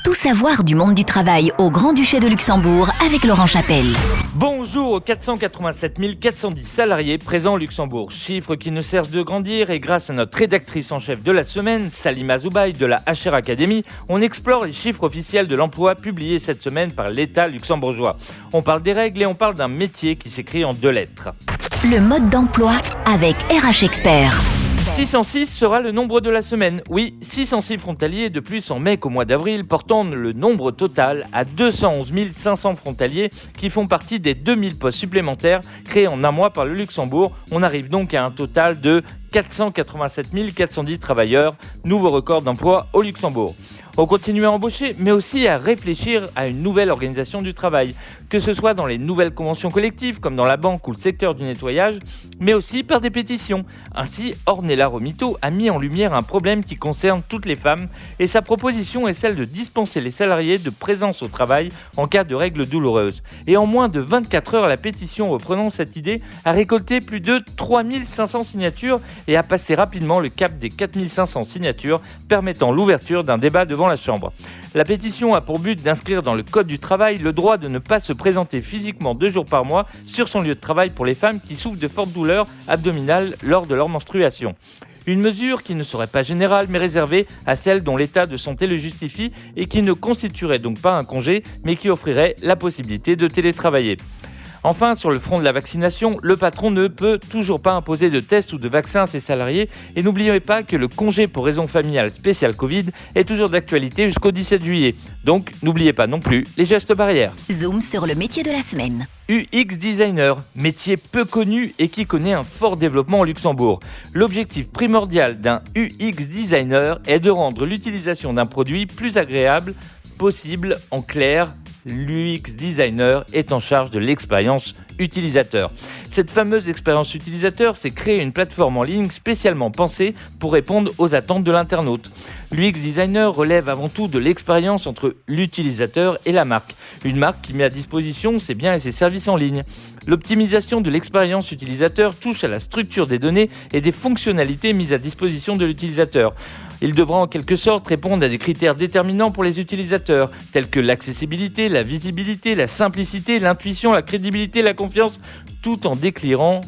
Tout savoir du monde du travail au Grand-Duché de Luxembourg avec Laurent Chapelle. Bonjour aux 487 410 salariés présents au Luxembourg. Chiffre qui ne cesse de grandir et grâce à notre rédactrice en chef de la semaine, Salima Zoubaï de la HR Academy, on explore les chiffres officiels de l'emploi publiés cette semaine par l'État luxembourgeois. On parle des règles et on parle d'un métier qui s'écrit en 2 lettres. Le mode d'emploi avec RH Expert. 606 sera le nombre de la semaine. Oui, 606 frontaliers de plus en mai qu'au mois d'avril, portant le nombre total à 211 500 frontaliers qui font partie des 2000 postes supplémentaires créés en un mois par le Luxembourg. On arrive donc à un total de 487 410 travailleurs, nouveau record d'emploi au Luxembourg. On continue à embaucher, mais aussi à réfléchir à une nouvelle organisation du travail, que ce soit dans les nouvelles conventions collectives, comme dans la banque ou le secteur du nettoyage, mais aussi par des pétitions. Ainsi, Ornella Romito a mis en lumière un problème qui concerne toutes les femmes, et sa proposition est celle de dispenser les salariés de présence au travail en cas de règles douloureuses. Et en moins de 24 heures, la pétition reprenant cette idée a récolté plus de 3500 signatures et a passé rapidement le cap des 4500 signatures, permettant l'ouverture d'un débat devant la Chambre. La pétition a pour but d'inscrire dans le Code du travail le droit de ne pas se présenter physiquement 2 jours par mois sur son lieu de travail pour les femmes qui souffrent de fortes douleurs abdominales lors de leur menstruation. Une mesure qui ne serait pas générale mais réservée à celles dont l'état de santé le justifie et qui ne constituerait donc pas un congé mais qui offrirait la possibilité de télétravailler. Enfin, sur le front de la vaccination, le patron ne peut toujours pas imposer de tests ou de vaccins à ses salariés et n'oubliez pas que le congé pour raison familiale spécial Covid est toujours d'actualité jusqu'au 17 juillet. Donc, n'oubliez pas non plus les gestes barrières. Zoom sur le métier de la semaine. UX designer, métier peu connu et qui connaît un fort développement au Luxembourg. L'objectif primordial d'un UX designer est de rendre l'utilisation d'un produit plus agréable possible. En clair, l'UX designer est en charge de l'expérience utilisateur. Cette fameuse expérience utilisateur, c'est créer une plateforme en ligne spécialement pensée pour répondre aux attentes de l'internaute. L'UX designer relève avant tout de l'expérience entre l'utilisateur et la marque. Une marque qui met à disposition ses biens et ses services en ligne. L'optimisation de l'expérience utilisateur touche à la structure des données et des fonctionnalités mises à disposition de l'utilisateur. Il devra en quelque sorte répondre à des critères déterminants pour les utilisateurs, tels que l'accessibilité, la visibilité, la simplicité, l'intuition, la crédibilité, la confiance, tout en déclinant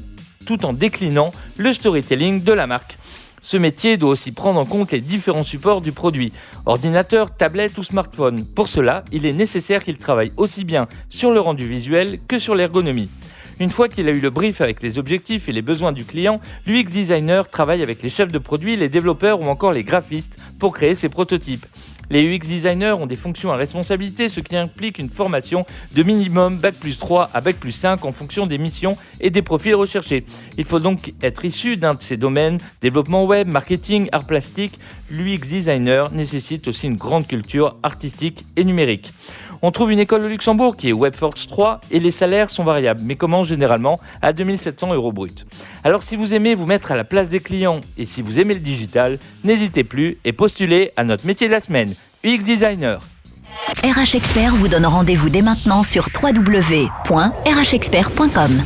le storytelling de la marque. Ce métier doit aussi prendre en compte les différents supports du produit, ordinateur, tablette ou smartphone. Pour cela, il est nécessaire qu'il travaille aussi bien sur le rendu visuel que sur l'ergonomie. Une fois qu'il a eu le brief avec les objectifs et les besoins du client, l'UX designer travaille avec les chefs de produit, les développeurs ou encore les graphistes pour créer ses prototypes. Les UX designers ont des fonctions à responsabilité, ce qui implique une formation de minimum Bac+3 à Bac+5 en fonction des missions et des profils recherchés. Il faut donc être issu d'un de ces domaines, développement web, marketing, art plastique. L'UX designer nécessite aussi une grande culture artistique et numérique. On trouve une école au Luxembourg qui est Webforce 3 et les salaires sont variables, mais commencent généralement à 2 700 € brut. Alors si vous aimez vous mettre à la place des clients et si vous aimez le digital, n'hésitez plus et postulez à notre métier de la semaine, UX designer. RH Expert vous donne rendez-vous dès maintenant sur www.rhexpert.com.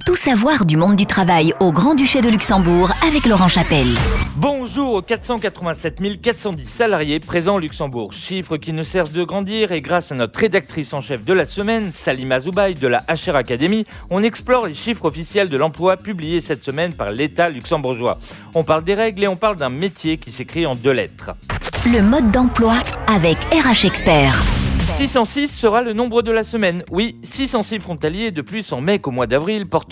Tout savoir du monde du travail au Grand-Duché de Luxembourg avec Laurent Chapelle. Bonjour aux 487 410 salariés présents au Luxembourg. Chiffre qui ne cesse de grandir et grâce à notre rédactrice en chef de la semaine, Salima Zoubaï de la HR Academy, on explore les chiffres officiels de l'emploi publiés cette semaine par l'État luxembourgeois. On parle des règles et on parle d'un métier qui s'écrit en 2 lettres. Le mode d'emploi avec RH Expert. 606 sera le nombre de la semaine. Oui, 606 frontaliers de plus en mai qu'au mois d'avril, portant